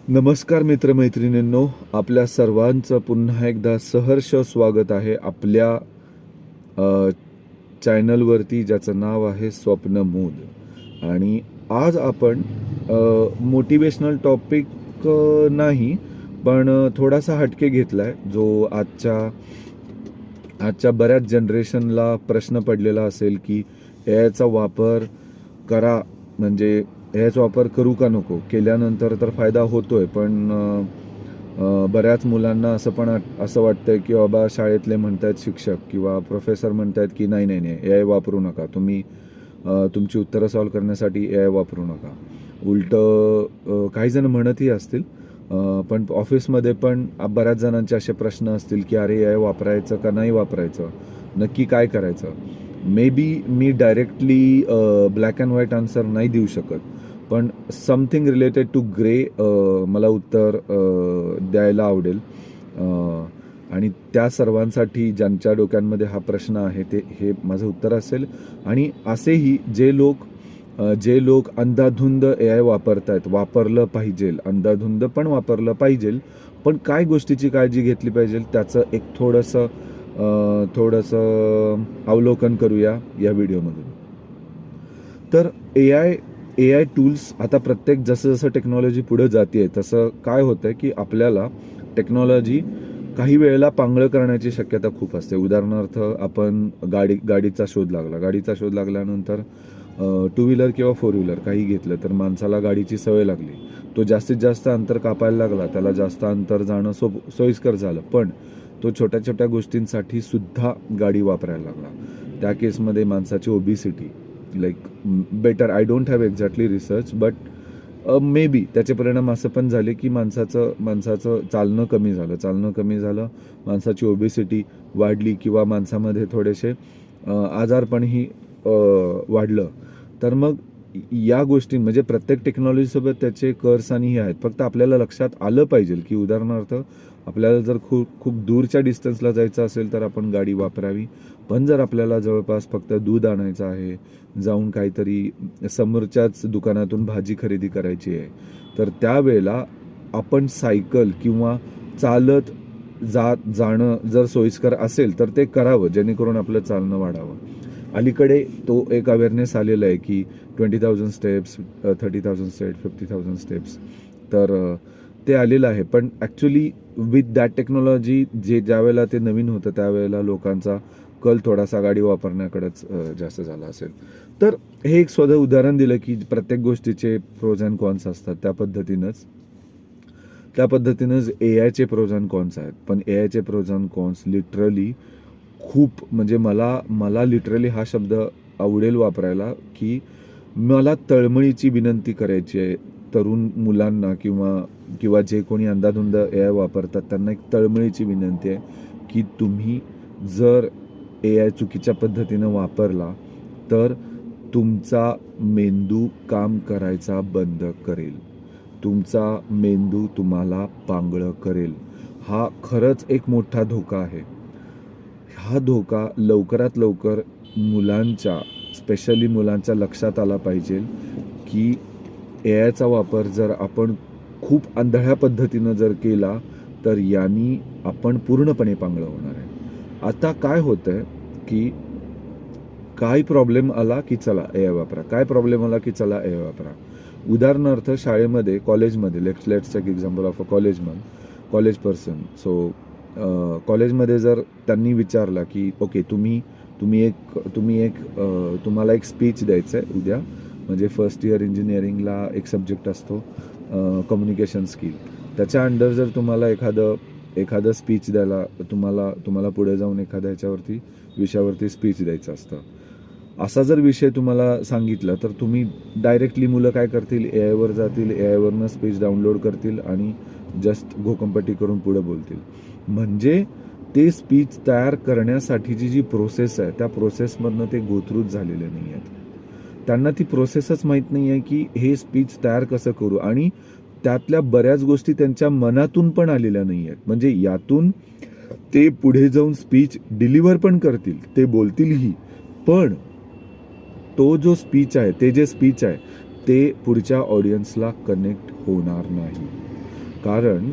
नमस्कार मित्रमैत्रिणींनो, आपल्या सर्वांचं पुन्हा एकदा सहर्ष स्वागत आहे आपल्या चॅनलवरती, ज्याचं नाव आहे स्वप्नमूल. आणि आज आपण मोटिवेशनल टॉपिक नाही, पण थोडासा हटके घेतलाय, जो आजच्या बऱ्याच जनरेशनला प्रश्न पडलेला असेल की याचा वापर करा, म्हणजे याचा वापर करू का नको. केल्यानंतर तर फायदा होतोय, पण बऱ्याच मुलांना असं वाटतंय की बाबा शाळेतले म्हणतात, शिक्षक किंवा प्रोफेसर म्हणतात की नाही नाही नाही, ए आय वापरू नका तुम्ही, तुमची उत्तरं सॉल्व्ह करण्यासाठी ए आय वापरू नका. उलटं काही जण म्हणतही असतील, पण ऑफिसमध्ये पण बऱ्याच जणांचे असे प्रश्न असतील की अरे ए आय वापरायचं का नाही वापरायचं, नक्की काय करायचं. May be me directly black and white answer नाही देऊ शकत, पण समथिंग रिलेटेड टू ग्रे मला उत्तर द्यायला आवडेल. आणि त्या सर्वांसाठी ज्यांच्या डोक्यांमध्ये हा प्रश्न आहे, हे माझं उत्तर असेल. आणि असेही जे लोक अंधाधुंद ए आय वापरतायत, वापरलं पाहिजे, अंधाधुंद पण वापरलं पाहिजे, पण काय गोष्टीची काळजी घेतली पाहिजे त्याचं एक थोडंसं अवलोकन करूया या व्हिडिओमधून. तर ए आय टूल्स आता जसं जसं टेक्नॉलॉजी पुढे जाते तसं काय होतंय की आपल्याला टेक्नॉलॉजी काही वेळेला पांगळं करण्याची शक्यता खूप असते. उदाहरणार्थ, आपण गाडीचा शोध लागल्यानंतर टू व्हीलर किंवा फोर व्हीलर काही घेतलं, तर माणसाला गाडीची सवय लागली, तो जास्तीत जास्त अंतर कापायला लागला, त्याला जास्त अंतर जाणं सोयीस्कर झालं, पण तो छोट्या छोट्या गोष्टींसाठी सुद्धा गाडी वापरायला लागला. त्या केसमध्ये माणसाची obesity, like better, I don't have exactly research, but may be त्याचे परिणाम असं पण झाले की माणसाचं चालणं कमी झालं, माणसाची ओबिसिटी वाढली, किंवा माणसामध्ये थोडेसे आजारपणही वाढलं. तर मग या गोष्टी, म्हणजे प्रत्येक टेक्नॉलॉजीसोबत त्याचे कर्स आणि हे आहेत. फक्त आपल्याला लक्षात आलं पाहिजे की उदाहरणार्थ, आपल्याला जर खूप दूरच्या डिस्टन्सला जायचं असेल तर आपण गाडी वापरावी. पण जर आपल्याला जवळपास फक्त दूध आणायचं आहे, जाऊन काहीतरी समोरच्याच दुकानातून भाजी खरेदी करायची आहे, तर त्यावेळेला आपण सायकल किंवा चालत जाणं जर सोयीस्कर असेल तर ते करावं, जेणेकरून आपलं चालणं वाढावं. अलीकडे तो एक अवेअरनेस आलेला आहे की 20,000 स्टेप्स, 30,000 स्टेप्स, 50,000 स्टेप्स, तर ते आलेलं आहे. पण ॲक्च्युली विथ दॅट टेक्नॉलॉजी, ज्यावेळेला ते नवीन होतं त्यावेळेला लोकांचा कल थोडासा गाडी वापरण्याकडेच जास्त झाला असेल. तर हे एक स्वतः उदाहरण दिलं की प्रत्येक गोष्टीचे प्रोज अँड कॉन्स असतात. त्या पद्धतीनंच ए आयचे प्रोज अँड कॉन्स आहेत. पण ए आयचे प्रोज अँड कॉन्स लिटरली खूप, म्हणजे मला लिटरली हा शब्द आवडेल वापरायला की मला तळमळीची विनंती करायची आहे तरुण मुलांना, किंवा जे कोणी अंधाधुंद ए आय वापरतात त्यांना एक तळमळीची विनंती आहे की तुम्ही जर ए आय चुकीच्या पद्धतीनं वापरला तर तुमचा मेंदू काम करायचा बंद करेल, तुमचा मेंदू तुम्हाला पांगळं करेल. हा खरंच एक मोठा धोका आहे. हा धोका लवकरात लवकर स्पेशली मुलांच्या लक्षात आला पाहिजे की ए आयचा वापर जर आपण खूप आंधळ्या पद्धतीनं जर केला तर यांनी आपण पूर्णपणे पांगळं होणार आहे. आता काय होतंय की काय प्रॉब्लेम आला की चला ए आय वापरा, उदाहरणार्थ शाळेमध्ये, कॉलेजमध्ये, let's take example of a college person. So कॉलेजमध्ये जर त्यांनी विचारला की ओके, तुम्हाला एक स्पीच द्यायचं आहे उद्या, म्हणजे फर्स्ट इयर इंजिनिअरिंगला एक सब्जेक्ट असतो कम्युनिकेशन स्किल, त्याच्या अंडर जर तुम्हाला एखादं स्पीच द्यायला, तुम्हाला पुढे जाऊन एखाद्या विषयावरती स्पीच द्यायचं असतं, असा जर विषय तुम्हाला सांगितला, तर तुम्ही डायरेक्टली, मुलं काय करतील, ए आयवर जातील, ए आयवरनं स्पीच डाउनलोड करतील आणि जस्ट घोकंपट्टी करून पुढे बोलतील. म्हणजे ते स्पीच तयार करण्यासाठीची जी प्रोसेस आहे, त्या प्रोसेसमधनं ते गोथ्रूच झालेले नाही आहेत. त्यांना ती प्रोसेसच माहीत नाही आहे की हे स्पीच तयार कसं करू, आणि त्यातल्या बऱ्याच गोष्टी त्यांच्या मनातून पण आलेल्या नाही आहेत. म्हणजे यातून ते पुढे जाऊन स्पीच डिलिव्हर पण करतील, ते बोलतीलही, पण जे स्पीच आहे ते पुढच्या ऑडियन्सला कनेक्ट होणार नाही. कारण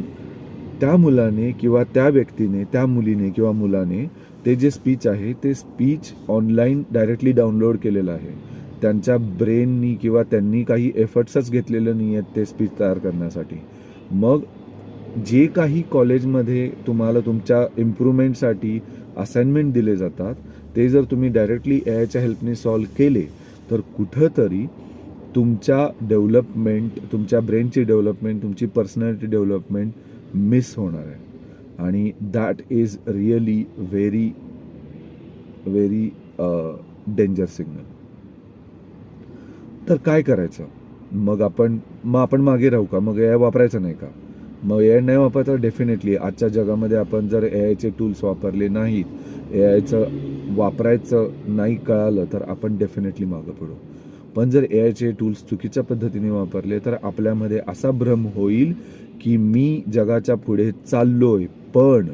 त्या मुलाने किंवा त्या व्यक्तीने, त्या मुलीने किंवा मुलाने ते जे स्पीच आहे ते स्पीच ऑनलाईन डायरेक्टली डाउनलोड केलेलं आहे. त्यांच्या ब्रेननी किंवा त्यांनी काही एफर्ट्सच घेतलेले नाही आहेत ते स्पीच तयार करण्यासाठी. मग जे काही कॉलेजमध्ये तुम्हाला तुमच्या इम्प्रूव्हमेंटसाठी असाइनमेंट दिले जातात ते जर तुम्ही डायरेक्टली एआयच्या हेल्पने सॉल्व्ह केले तर कुठंतरी तुमच्या डेव्हलपमेंट, तुमच्या ब्रेनची डेव्हलपमेंट, तुमची पर्सनॅलिटी डेव्हलपमेंट मिस होणार आहे. आणि that is really very very danger signal. तर काय करायचं? मग आपण मागे राहू का? मग एआय वापरायचं नाही का? मग एआय नाही वापरायचं डेफिनेटली. आजच्या जगामध्ये आपण जर एआयचे टूल्स वापरले नाहीत, एआयचं वापरायचं नाही कळालं तर आपण डेफिनेटली मागं पडू. पण जर एआयचे टूल्स चुकीच्या पद्धतीने वापरले तर आपल्यामध्ये असा भ्रम होईल की मी जगाच्या पुढे चाललोय, पण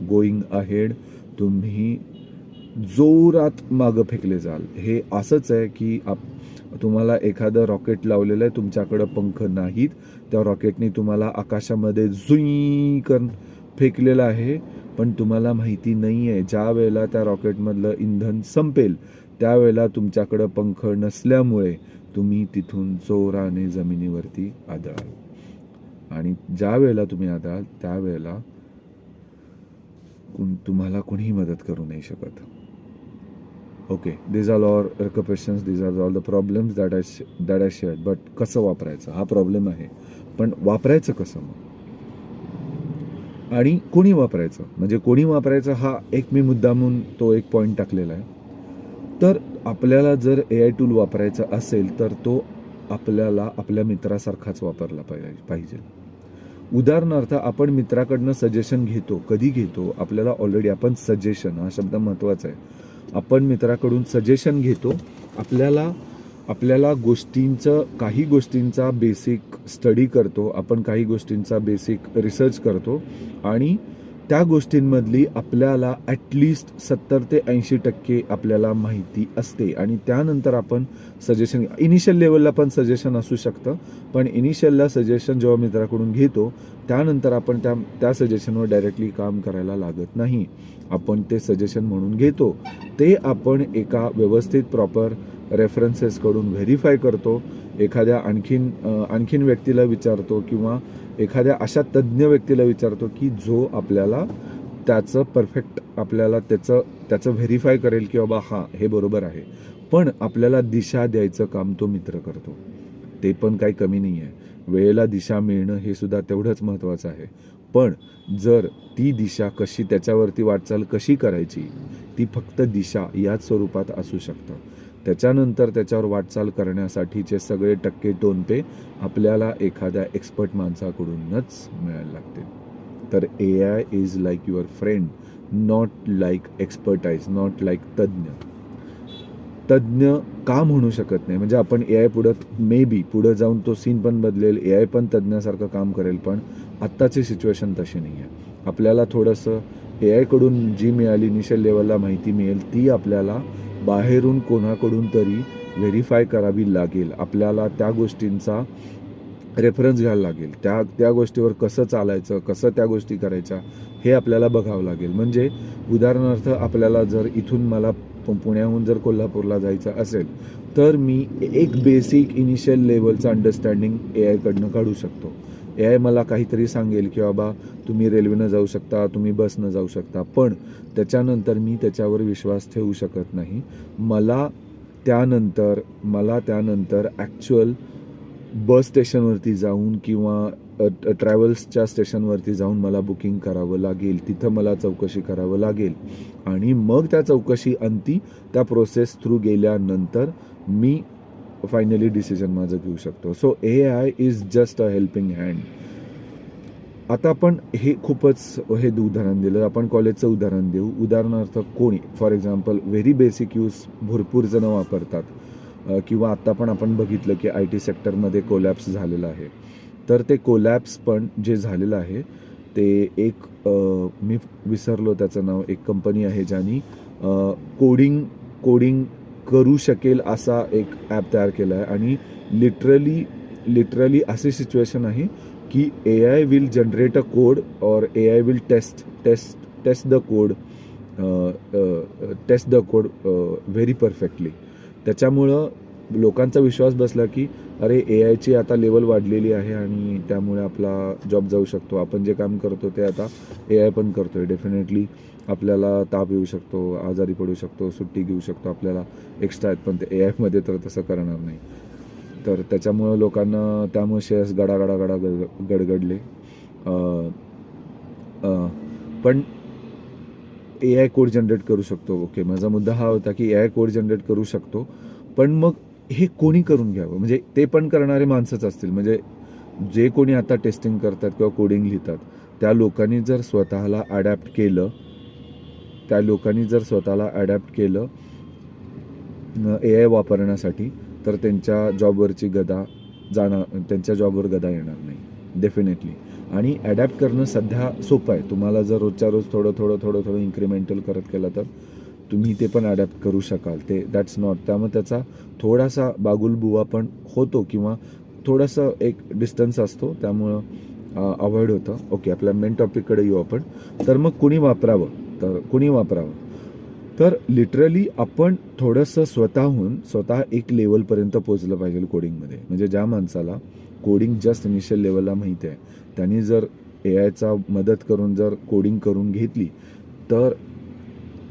गोईंग अहेड तुम्ही जोरात मागं फेकले जाल. हे असंच आहे की तुम्हाला एखादं रॉकेट लावलेलं आहे, तुमच्याकडं पंख नाहीत, त्या रॉकेटने तुम्हाला आकाशामध्ये जुई करून फेकलेलं आहे, पण तुम्हाला माहिती नाही आहे ज्या वेळेला त्या रॉकेटमधलं इंधन संपेल त्यावेळेला तुमच्याकडं पंख नसल्यामुळे तुम्ही तिथून जोराने जमिनीवरती आदळाल. आणि ज्या वेळेला तुम्ही आदळाल त्यावेळेला तुम्हाला कोणीही मदत करू नाही शकत. Okay, these are all questions, these are all the problems that I shared. But कसं वापरायचं हा प्रॉब्लेम आहे. पण वापरायचं कसं मग? आणि कोणी वापरायचं, म्हणजे कोणी वापरायचं हा एक मी मुद्दामून तो एक पॉईंट टाकलेला आहे. तर आपल्याला जर एआय टूल वापरायचा असेल तर तो आपल्याला आपल्या मित्रासारखाच वापरला पाहिजे. उदाहरणार्थ आपण मित्राकडनं सजेशन घेतो. कधी घेतो? आपल्याला ऑलरेडी आपण सजेशन हा शब्द महत्त्वाचा आहे. आपण मित्राकडून सजेशन घेतो. आपल्याला काही गोष्टींचा बेसिक स्टडी करतो. आपण काही गोष्टींचा बेसिक रिसर्च करतो आणि त्या गोष्टींमधली आपल्याला ॲटलिस्ट 70 ते 80% आपल्याला माहिती असते. आणि त्यानंतर आपण सजेशन इनिशियल लेवलला पण सजेशन असू शकतं, पण इनिशियलला सजेशन जेव्हा मित्राकडून घेतो त्यानंतर आपण त्या सजेशनवर डायरेक्टली काम करायला लागत नाही. आपण ते सजेशन म्हणून घेतो, ते आपण एका व्यवस्थित प्रॉपर रेफरन्सेसकडून व्हेरीफाय करतो. एखाद्या आणखीन व्यक्तीला विचारतो किंवा एखाद्या अशा तज्ज्ञ व्यक्तीला विचारतो की जो आपल्याला त्याचं परफेक्ट आपल्याला त्याचं व्हेरीफाय करेल की बाबा हां हे बरोबर आहे. पण आपल्याला दिशा द्यायचं काम तो मित्र करतो. ते पण काही कमी नाही आहे. वेळेला दिशा मिळणं हे सुद्धा तेवढंच महत्त्वाचं आहे. पण जर ती दिशा त्याच्यावरती वाटचाल कशी करायची, ती फक्त दिशा याच स्वरूपात असू शकतं. त्याच्यानंतर त्याच्यावर वाटचाल करण्यासाठीचे सगळे टक्के टोनपे आपल्याला एखाद्या एक्सपर्ट माणसाकडूनच मिळायला लागतील. तर AI is like your friend, not like expertise, not like तज्ज्ञ का म्हणू शकत नाही? म्हणजे आपण एआय पुढं जाऊन तो सीन पण बदलेल, एआय पण तज्ज्ञासारखं काम करेल, पण आत्ताची सिच्युएशन तशी नाही आहे. आपल्याला थोडंसं एआयकडून जी मिळाली इनिशियल लेवलला माहिती मिळेल ती आपल्याला बाहेरून कोणाकडून तरी व्हेरीफाय करावी लागेल. आपल्याला त्या गोष्टींचा रेफरन्स घ्यायला लागेल. त्या गोष्टीवर कसं चालायचं, कसं त्या गोष्टी करायच्या हे आपल्याला बघावं लागेल. म्हणजे उदाहरणार्थ आपल्याला जर इथून मला पुण्याहून जर कोल्हापूरला जायचं असेल तर मी एक बेसिक इनिशियल लेवलचं अंडरस्टँडिंग एआयकडनं काढू शकतो. एआय मला काहीतरी सांगेल की बाबा तुम्ही रेल्वेनं जाऊ शकता, तुम्ही बसनं जाऊ शकता, पण त्याच्यानंतर मी त्याच्यावर विश्वास ठेवू शकत नाही. मला त्यानंतर ॲक्च्युअल बस स्टेशनवरती जाऊन किंवा ट्रॅव्हल्सच्या स्टेशनवरती जाऊन मला बुकिंग करावं लागेल, तिथं मला चौकशी करावं लागेल आणि मग त्या चौकशी अंती त्या प्रोसेस थ्रू गेल्यानंतर मी फायनली डिसिजन माझं घेऊ शकतो. So AI is just a helping hand. आता आपण हे उदाहरण दिलं, आपण कॉलेजचं उदाहरण देऊ. उदाहरणार्थ कोणी for example very basic use भरपूर जणं वापरतात किंवा आत्ता पण आपण बघितलं की IT सेक्टरमध्ये कोलॅप्स झालेलं आहे. तर ते कोलॅप्स पण जे झालेलं आहे ते एक मी विसरलो त्याचं नाव, एक कंपनी आहे ज्यांनी कोडिंग करू शकेल असा एक ॲप तयार केला आहे आणि लिटरली अशी सिच्युएशन आहे की AI will generate a code और AI will test the code very perfectly. त्याच्यामुळं लोकांचा विश्वास बसला की अरे AIची आता लेवल वाढलेली आहे आणि त्यामुळे आपला जॉब जाऊ शकतो. आपण जे काम करतो ते आता AI पण करतोय. डेफिनेटली आपल्याला ताप येऊ शकतो, आजारी पडू शकतो, सुट्टी घेऊ शकतो, आपल्याला एक्स्ट्रा आहेत, पण ते AIमध्ये तर तसं करणार नाही. तर त्याच्यामुळं लोकांना त्यामुळे शेअर्स गडागडा गडगडले. पण AI कोड जनरेट करू शकतो. ओके, माझा मुद्दा हा होता की AI कोड जनरेट करू शकतो, पण मग हे कोणी करून घ्यावं? म्हणजे ते पण करणारे माणसंच असतील. म्हणजे जे कोणी आता टेस्टिंग करतात किंवा कोडिंग लिहितात, त्या लोकांनी जर स्वतःला अडॅप्ट केलं AI वापरण्यासाठी, तर त्यांच्या जॉबवर गदा येणार नाही डेफिनेटली. आणि ॲडॅप्ट करणं सध्या सोपं आहे. तुम्हाला जर रोजच्या रोज थोडं इन्क्रिमेंटल करत केलं तर तुम्ही ते पण ॲडॅप्ट करू शकाल. ते दॅट्स नॉट. त्यामुळे त्याचा थोडासा बागुलबुवा पण होतो किंवा थोडासा एक डिस्टन्स असतो, त्यामुळं अवॉइड होतं. ओके, आपल्या मेन टॉपिककडे येऊ आपण. तर मग कुणी वापरावं? तर लिटरली आपण थोडंसं स्वतः एक लेवलपर्यंत पोहोचलं पाहिजे कोडिंगमध्ये. म्हणजे ज्या माणसाला कोडिंग जस्ट इनिशियल लेवलला माहिती आहे, त्यांनी जर AIचा मदत करून जर कोडिंग करून घेतली, तर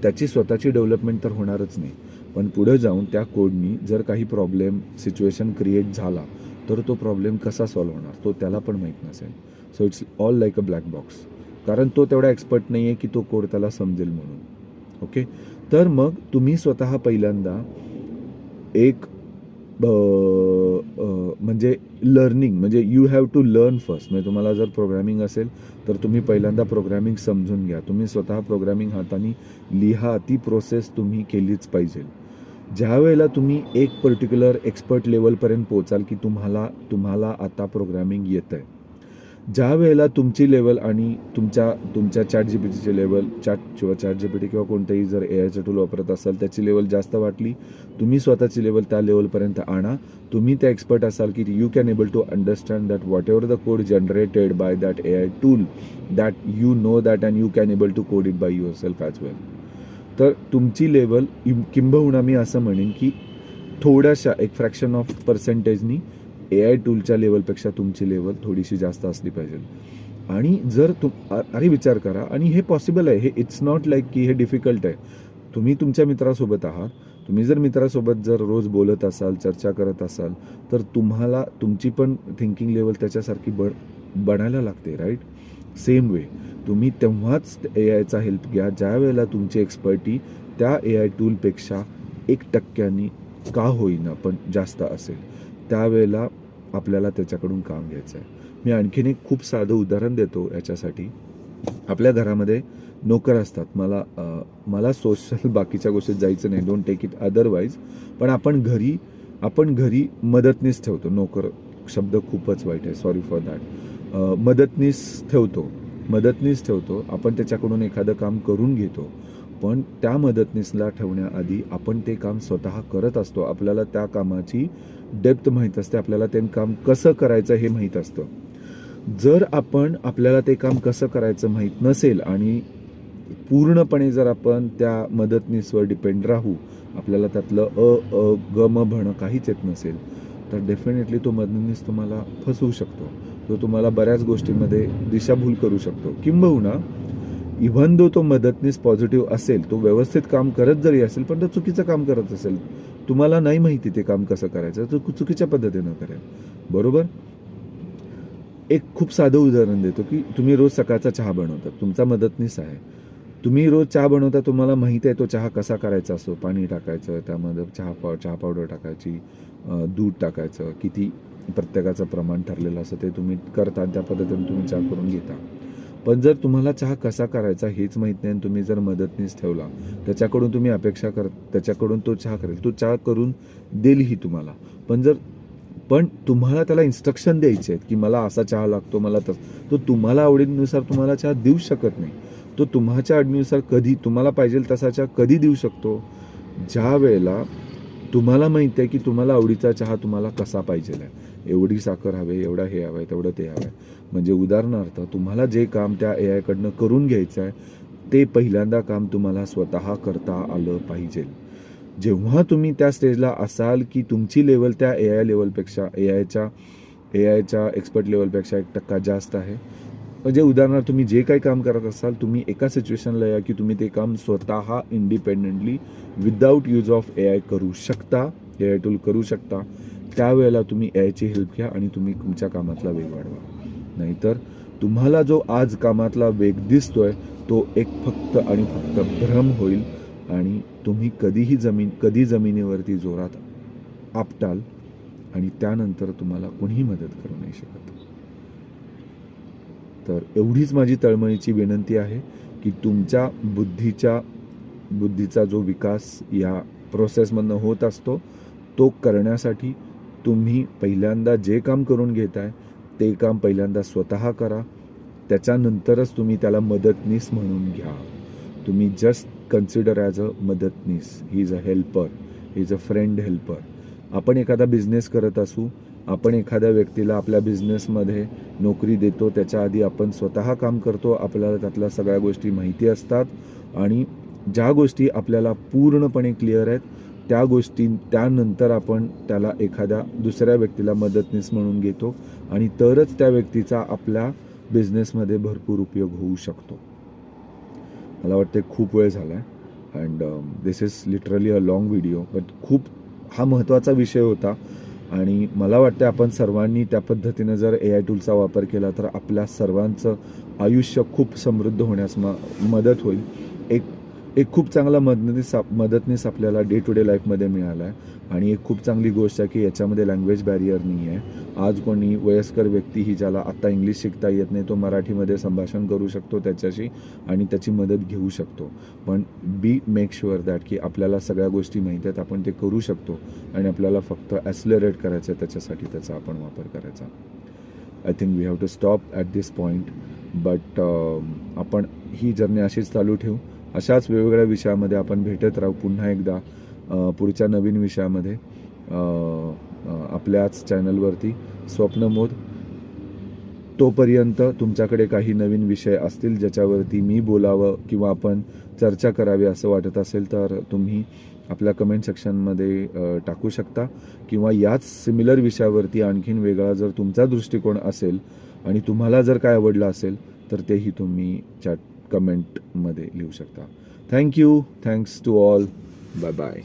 त्याची स्वतःची डेव्हलपमेंट तर होणारच नाही. पण पुढे जाऊन त्या कोडनी जर काही सिच्युएशन क्रिएट झाला, तर तो प्रॉब्लेम कसा सॉल्व्ह होणार, तो त्याला पण माहीत नसेल. So it's all like a black box. कारण तो तेवढा एक्सपर्ट नाही आहे की तो कोड त्याला समजेल म्हणून. ओके, तर मग तुम्ही स्वतः पहिल्यांदा एक म्हणजे लर्निंग, म्हणजे you have to learn first. म्हणजे तुम्हाला जर प्रोग्रॅमिंग असेल तर तुम्ही पहिल्यांदा प्रोग्रॅमिंग समजून घ्या. तुम्ही स्वतः प्रोग्रॅमिंग हाताने लिहा. ती प्रोसेस तुम्ही केलीच पाहिजे. ज्या वेळेला तुम्ही एक पर्टिक्युलर एक्सपर्ट लेवलपर्यंत पोहोचाल की तुम्हाला आता प्रोग्रॅमिंग येतं आहे, ज्या वेळेला तुमची लेवल आणि तुमच्या ChatGPTची लेवल, ChatGPT किंवा कोणतेही जर AIचं टूल वापरत असाल त्याची लेवल जास्त वाटली, तुम्ही स्वतःची लेवल त्या लेवलपर्यंत आणा. तुम्ही त्या एक्सपर्ट असाल की you can able to understand that whatever the code generated by that AI tool, that you know that and you can able to code it by yourself as well. तर तुमची level किंबहुना मी असं म्हणेन की थोड्याशा एक fraction of पर्सेंटेजनी AI टूलच्या लेवलपेक्षा तुमची लेवल थोडीशी जास्त असली पाहिजे. आणि जर अरे विचार करा, आणि हे पॉसिबल आहे. हे इट्स नॉट लाईक की हे डिफिकल्ट आहे. तुम्ही तुमच्या मित्रासोबत आहात. तुम्ही जर मित्रासोबत जर रोज बोलत असाल, चर्चा करत असाल, तर तुम्हाला तुमची पण थिंकिंग लेवल त्याच्यासारखी बनायला लागते, राईट? सेम वे तुम्ही तेव्हाच AIचा हेल्प घ्या ज्या वेळेला तुमची एक्सपर्टी त्या AI टूलपेक्षा 1% का होईना पण जास्त असेल. त्यावेळेला आपल्याला त्याच्याकडून काम घ्यायचं आहे. मी आणखीन एक खूप साधं उदाहरण देतो याच्यासाठी. आपल्या घरामध्ये नोकर असतात. मला सोशल बाकीच्या गोष्टीत जायचं नाही, डोंट टेक इट अदरवाईज. पण आपण घरी मदतनीस ठेवतो. नोकर शब्द खूपच वाईट आहे, सॉरी फॉर दॅट. मदतनीस ठेवतो. आपण त्याच्याकडून एखादं काम करून घेतो, पण त्या मदतनीसला ठेवण्याआधी आपण ते काम स्वतः करत असतो. आपल्याला त्या कामाची डेप्थ माहीत असते, आपल्याला ते काम कसं करायचं हे माहीत असतं. जर आपल्याला ते काम कसं करायचं माहीत नसेल आणि पूर्णपणे जर आपण त्या मदतनीसवर डिपेंड राहू, आपल्याला त्यातलं ग म भणं काहीच येत नसेल, तर डेफिनेटली तो मदतनीस तुम्हाला फसवू शकतो. तो तुम्हाला बऱ्याच गोष्टींमध्ये दिशाभूल करू शकतो. किंबहुना इव्हन दो तो मदतनीस पॉझिटिव्ह असेल, तो व्यवस्थित काम करत जरी असेल, पण तो चुकीचं काम करत असेल, तुम्हाला नाही माहिती ते काम कसं करायचं, तो चुकीच्या पद्धतीनं करेल. बरोबर? एक खूप साधं उदाहरण देतो की तुम्ही रोज सकाळचा चहा बनवता. तुमचा मदतनीस आहे. तुम्ही रोज चहा बनवता, तुम्हाला माहिती आहे तो चहा कसा करायचा असतो. पाणी टाकायचं, त्यामध्ये चहा पावडर टाकायची, दूध टाकायचं, किती प्रत्येकाचं प्रमाण ठरलेलं असतं ते तुम्ही करता, त्या पद्धतीने तुम्ही चहा करून घेता. पण जर तुम्हाला चहा कसा करायचा हेच माहीत नाही आणि तुम्ही जर मदतनीस ठेवला, त्याच्याकडून तुम्ही अपेक्षा त्याच्याकडून तो चहा करेल, तो चहा करून देईलही तुम्हाला. पण तुम्हाला त्याला इन्स्ट्रक्शन द्यायचे आहेत की मला असा चहा लागतो, मला तो तुम्हाला आवडीनुसार तुम्हाला चहा देऊ शकत नाही. तो तुमच्या आवडीनुसार कधी तुम्हाला पाहिजे तसा चहा कधी देऊ शकतो, ज्या वेळेला तुम्हाला माहिती आहे की तुम्हाला आवडीचा चहा तुम्हाला कसा पाहिजे आहे, एवढी साखर हवे, एवढा हे हवं आहे, तेवढं ते हवं आहे. म्हणजे उदाहरणार्थ तुम्हाला जे काम त्या ए आयकडनं करून घ्यायचं आहे ते पहिल्यांदा काम तुम्हाला स्वतः करता आलं पाहिजे. जेव्हा तुम्ही त्या स्टेजला असाल की तुमची लेवल त्या ए आय लेवलपेक्षा ए आयच्या एक्सपर्ट लेवलपेक्षा 1% जास्त आहे, म्हणजे उदाहरणार्थ तुम्ही जे काही काम करत असाल तुम्ही एका सिच्युएशनला या की तुम्ही ते काम स्वतः independently without use of A I करू शकता, ए आय टूल करू शकता. त्यावेळेला तुम्ही ए आयची हेल्प घ्या आणि तुम्ही तुमच्या कामातला वेग वाढवा. नाहीतर तुम्हाला जो आज कामातला वेग दिसतोय तो एक फक्त आणि फक्त भ्रम होईल आणि तुम्ही कधी जमिनीवरती जोरात आपटाल आणि त्यानंतर तुम्हाला कोणीही मदत करू नाही शकत. तर एवढीच माझी तळमळीची विनंती आहे की तुमच्या बुद्धीचा जो विकास या प्रोसेसमधनं होत असतो तो करण्यासाठी तुम्ही पहिल्यांदा जे काम करून घेताय ते काम पहिल्यांदा स्वतः करा. त्याच्यानंतरच तुम्ही त्याला मदतनीस म्हणून घ्या. तुम्ही जस्ट कन्सिडर ॲज अ मदतनीस. He is a helper, he is a friend helper. आपण एखादा बिझनेस करत असू, आपण एखाद्या व्यक्तीला आपल्या बिझनेसमध्ये नोकरी देतो, त्याच्या आधी आपण स्वतः काम करतो, आपल्याला त्यातल्या सगळ्या गोष्टी माहिती असतात आणि ज्या गोष्टी आपल्याला पूर्णपणे क्लिअर आहेत त्या गोष्टी त्यानंतर आपण त्याला एखाद्या दुसऱ्या व्यक्तीला मदतनीस म्हणून घेतो आणि तरच त्या व्यक्तीचा आपल्या बिझनेसमध्ये भरपूर उपयोग होऊ शकतो. मला वाटते खूप वेळ झाला आहे and this is literally a long video, but खूप हा महत्त्वाचा विषय होता आणि मला वाटतं आपण सर्वांनी त्या पद्धतीनं जर ए आय टूलचा वापर केला तर आपल्या सर्वांचं आयुष्य खूप समृद्ध होण्यास मदत होईल. एक खूप चांगला मदतनीस आपल्याला डे टू डे लाईफमध्ये मिळाला आहे आणि एक खूप चांगली गोष्ट आहे की याच्यामध्ये लँग्वेज बॅरियर नाही आहे. आज कोणी वयस्कर व्यक्ती ही ज्याला आत्ता इंग्लिश शिकता येत नाही तो मराठीमध्ये संभाषण करू शकतो त्याच्याशी आणि त्याची मदत घेऊ शकतो. पण मेक शुअर दॅट की आपल्याला सगळ्या गोष्टी माहिती आहेत, आपण ते करू शकतो आणि आपल्याला फक्त ॲक्सिलरेट करायचं आहे, त्याच्यासाठी त्याचा आपण वापर करायचा. I think we have to stop at this point, but आपण ही जर्नी अशीच चालू ठेवू. अशाच वेगवेगळ्या विषयामध्ये आपण भेटत राहू पुन्हा एकदा पुढच्या नवीन विषयामध्ये आपल्याच चॅनलवरती स्वप्नमोद. तोपर्यंत तुमच्याकडे काही नवीन विषय असतील ज्याच्यावरती मी बोलावं किंवा आपण चर्चा करावी असं वाटत असेल तर तुम्ही आपल्या कमेंट सेक्शनमध्ये टाकू शकता किंवा याच सिमिलर विषयावरती आणखीन वेगळा जर तुमचा दृष्टिकोन असेल आणि तुम्हाला जर काय आवडलं असेल तर तेही तुम्ही कमेंटमध्ये लिहू शकता. Thank you. Thanks to all. Bye bye.